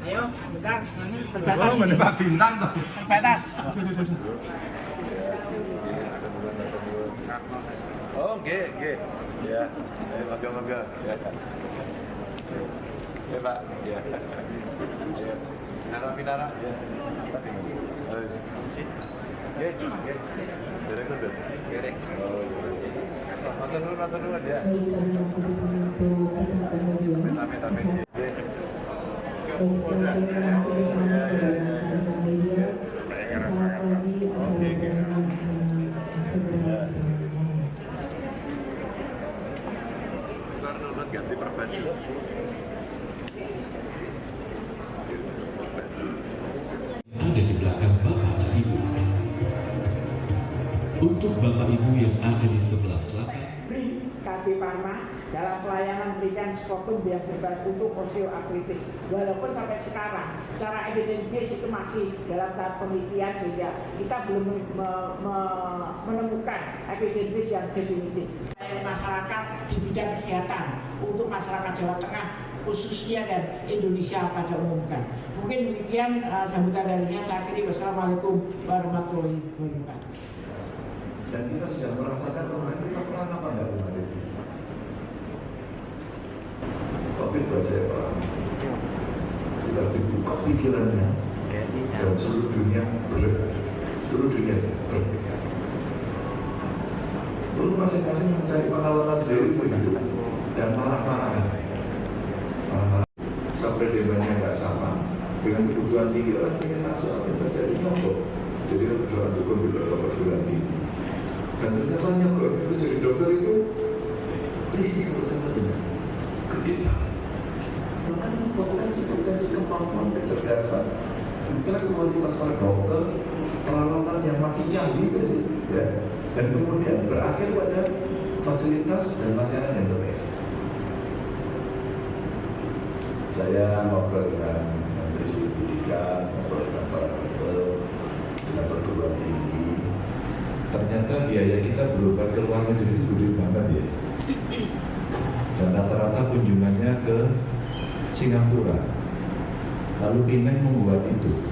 Ayo, bentar. Oh, menembak bintang tuh. Terbatas. Oh, nggih. Ya. Moga-moga. Ya. Ya, Pak. Ya. Ya. Pinara. Ya. Nggih. Direktur. Nggih. Oh, matur nuwun ya. Amin. Ganti perbanding. Ada di belakang Bapak dan Ibu. Untuk Bapak Ibu yang ada di sebelah selatan, KB Parma dalam pelayanan memberikan skotum yang bebas untuk osteoartritis. Walaupun sampai sekarang secara evidence itu masih dalam tahap penelitian sehingga kita belum menemukan evidence yang definitif. Masyarakat di bidang kesehatan untuk masyarakat Jawa Tengah khususnya dan Indonesia pada umumnya. Mungkin demikian sambutan dari saya akhiri. Wassalamualaikum warahmatullahi wabarakatuh. Dan kita sudah merasakan rumah kita pernah apa enggak rumah itu? Covid buat saya pernah. Kita dibuka pikirannya dan seluruh dunia bergerak. Lalu masing-masing mencari pengalaman sendiri begitu dan marah-marah. Sampai demandnya nggak sama dengan kebutuhan tinggi orang ingin masuk apa yang terjadi nombok. Jadi orang dukung juga perguruan tinggi. Dan ternyata nyokok itu jadi dokter itu risiko sangat benar. Gede banget. Bahkan potensi kemampuan kecerdasan. Kita kembali masalah dokter, peralatan yang makin canggih ya. Dan kemudian berakhir pada fasilitas dan layanan yang berbeda. Saya ngobrol dengan Menteri Pendidikan, ngobrol dengan para dokter, dengan perguruan tinggi. Ternyata biaya kita berobat ke luar negeri itu gede banget ya. Dan rata-rata kunjungannya ke Singapura. Lalu Pineng membuat itu.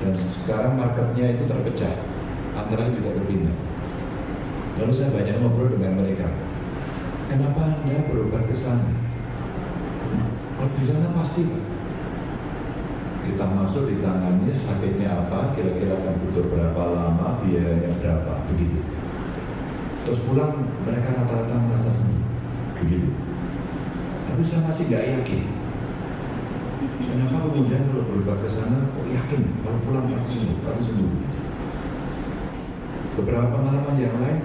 Dan sekarang marketnya itu terpecah. Antara juga ke Pineng. Lalu saya banyak ngobrol dengan mereka. Kenapa Anda berobat ke sana? Kalau di sana pasti Pak. Kita masuk ditangani sakitnya apa, kira-kira akan butuh berapa lama, biayanya berapa, begitu. Terus pulang mereka rata-rata merasa sembuh, begitu. Tapi saya masih nggak yakin. Kenapa kemudian kalau berobat ke sana, kok yakin kalau pulang pasti sembuh. Beberapa pengalaman yang lain,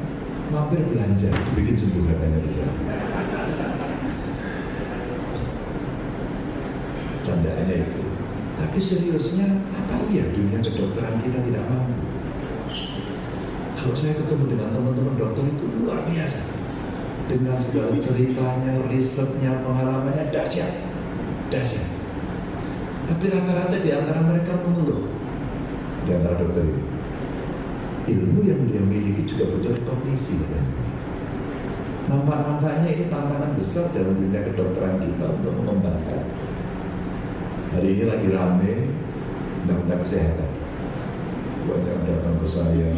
mampir belanja, bikin sembuh katanya di sana. Candaannya itu. Tapi seriusnya, apa iya dunia kedokteran kita tidak mampu? Kalau saya ketemu dengan teman-teman dokter itu luar biasa. Dengan segala ceritanya, risetnya, pengalamannya dahsyat. Tapi rata-rata di antara mereka mengeluh. Di antara dokter ini. Ilmu yang dia miliki juga butuh kognisi. Nampaknya ini tantangan besar dalam dunia kedokteran kita untuk mengembangkan. Hari ini lagi rame tentang kesehatan. Banyak datang ke saya,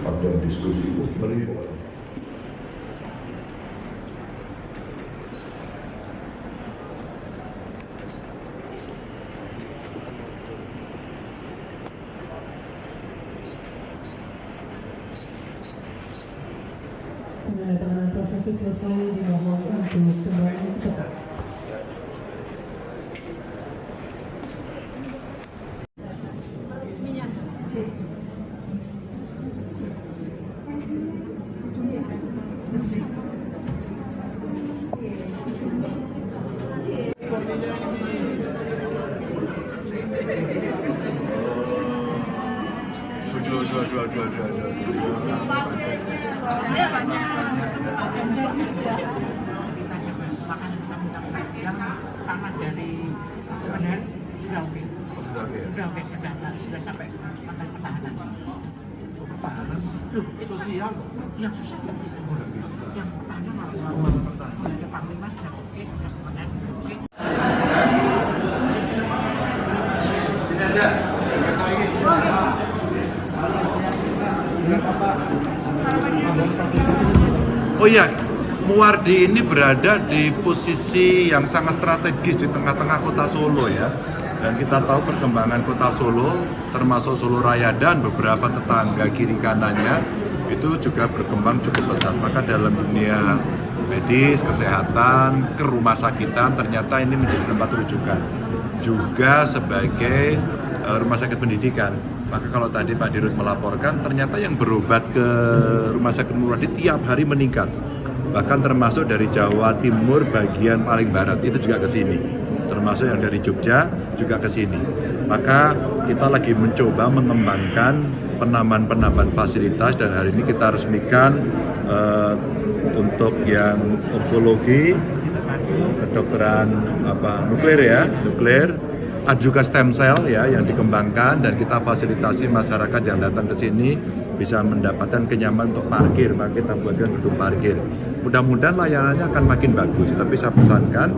ada diskusi, meribu. Penandatanganan proses selesai dimohon untuk kembali ke tempat. Tamat dari sebenarnya sudah sampai makan pertahanan. Pertahanan? Itu siang? Yang susah yang pertahanan malah Muwardi ini berada di posisi yang sangat strategis di tengah-tengah kota Solo ya. Dan kita tahu perkembangan kota Solo, termasuk Solo Raya dan beberapa tetangga kiri kanannya, itu juga berkembang cukup pesat. Maka dalam dunia medis, kesehatan, ke rumah sakitan, ternyata ini menjadi tempat rujukan. Juga sebagai rumah sakit pendidikan. Maka kalau tadi Pak Dirut melaporkan, ternyata yang berobat ke rumah sakit Muwardi tiap hari meningkat. Bahkan termasuk dari Jawa Timur bagian paling barat itu juga ke sini, termasuk yang dari Jogja juga ke sini. Maka kita lagi mencoba mengembangkan penambahan fasilitas dan hari ini kita resmikan untuk yang onkologi, kedokteran nuklir, ada juga stem cell ya yang dikembangkan dan kita fasilitasi masyarakat yang datang ke sini bisa mendapatkan kenyamanan untuk parkir, maka kita buatkan gedung parkir. Mudah-mudahan layanannya akan makin bagus, tapi saya pesankan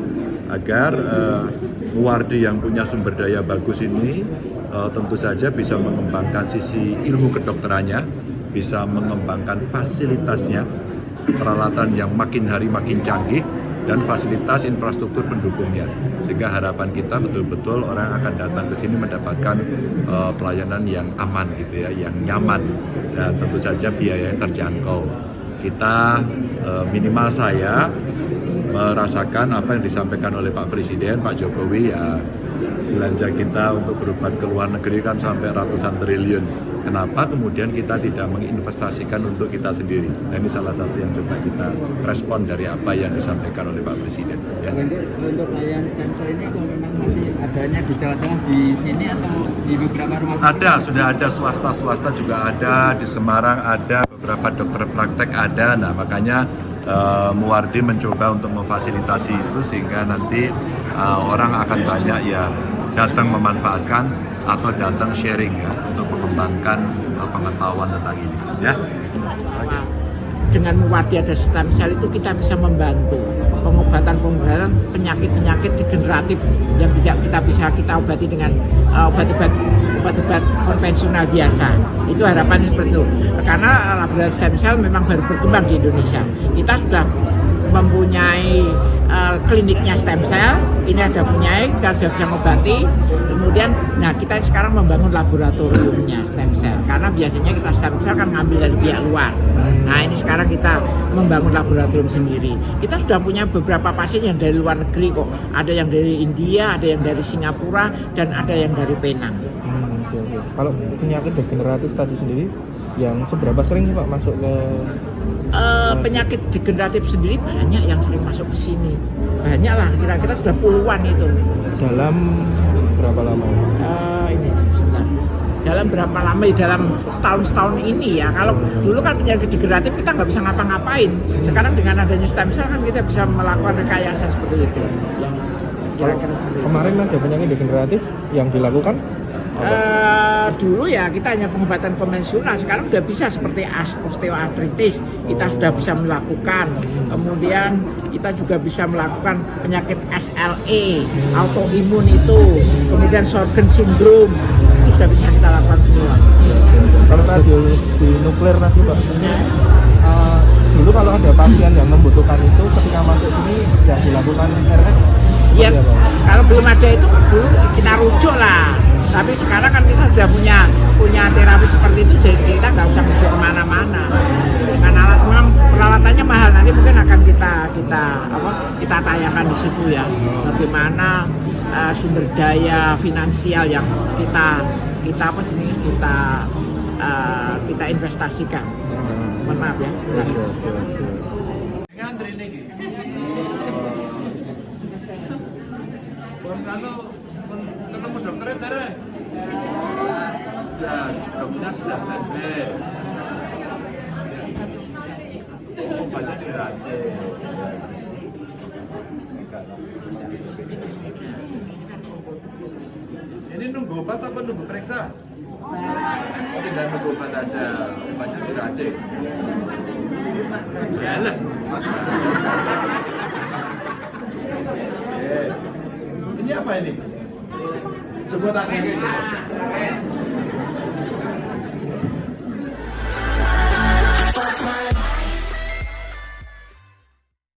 agar Muwardi yang punya sumber daya bagus ini tentu saja bisa mengembangkan sisi ilmu kedokterannya, bisa mengembangkan fasilitasnya, peralatan yang makin hari makin canggih, dan fasilitas infrastruktur pendukungnya, sehingga harapan kita betul-betul orang akan datang ke sini mendapatkan pelayanan yang aman gitu ya, yang nyaman dan tentu saja biaya yang terjangkau. Kita minimal saya merasakan apa yang disampaikan oleh Pak Presiden, Pak Jokowi ya, belanja kita untuk berobat ke luar negeri kan sampai ratusan triliun. Kenapa kemudian kita tidak menginvestasikan untuk kita sendiri? Nah, ini salah satu yang coba kita respon dari apa yang disampaikan oleh Pak Presiden. Ya. Untuk layanan stem cell ini kalau memang masih adanya di Jawa Tengah di sini atau di beberapa rumah sakit? Ada, sudah ada swasta juga ada, di Semarang ada, beberapa dokter praktek ada. Nah makanya Muwardi mencoba untuk memfasilitasi itu sehingga nanti orang akan banyak yang datang memanfaatkan atau datang sharing ya untuk mengembangkan pengetahuan tentang ini ya. Dengan Muwardi ada stem cell itu kita bisa membantu pengobatan penyakit-penyakit degeneratif yang tidak kita obati dengan obat-obat konvensional biasa. Itu harapannya seperti itu. Karena laboratorium stem cell memang baru berkembang di Indonesia. Kita sudah mempunyai kliniknya stem cell, ini ada punya, kita sudah bisa mengobati. Kemudian, nah kita sekarang membangun laboratoriumnya stem cell, karena biasanya kita stem cell kan ngambil dari pihak luar. Nah ini sekarang kita membangun laboratorium sendiri. Kita sudah punya beberapa pasien yang dari luar negeri kok. Ada yang dari India, ada yang dari Singapura, dan ada yang dari Penang. Kalau penyakit degeneratif tadi sendiri, yang seberapa sering Pak masuk ke penyakit degeneratif sendiri banyak yang sering masuk ke sini. Banyak lah, kira-kira sudah puluhan itu. dalam berapa lama? Ini sebentar. Dalam berapa lama? Dalam setahun ini ya. Kalau dulu kan penyakit degeneratif kita nggak bisa ngapa-ngapain. Sekarang dengan adanya stem cell kan kita bisa melakukan rekayasa seperti itu. Yang kira-kira kemarin ada penyakit degeneratif yang dilakukan? Dulu ya kita hanya pengobatan konvensional, sekarang sudah bisa seperti osteoartritis kita sudah bisa melakukan. Kemudian kita juga bisa melakukan penyakit SLE, autoimun itu, kemudian Sjögren syndrome itu sudah bisa kita lakukan semua. Kalau tadi di nuklir tadi Pak, dulu kalau ada pasien yang membutuhkan itu ketika masuk sini yang dilakukan RS? Iya, kalau belum ada itu dulu kita rujuk lah. Tapi sekarang kan kita sudah punya terapi seperti itu, jadi kita nggak usah rujuk kemana-mana. Dengan alat, memang peralatannya mahal, nanti mungkin akan kita tayangkan di situ ya. Bagaimana sumber daya finansial yang kita investasikan. Mohon maaf ya. Ngantri nih. Ketemu dokternya Tere. Dokternya sudah standby. Obatnya diracik. Ini nunggu obat apa nunggu periksa? Oh, tidak nunggu obat aja, obatnya diracik. Jalan. Ini apa ini? Coba tak cek.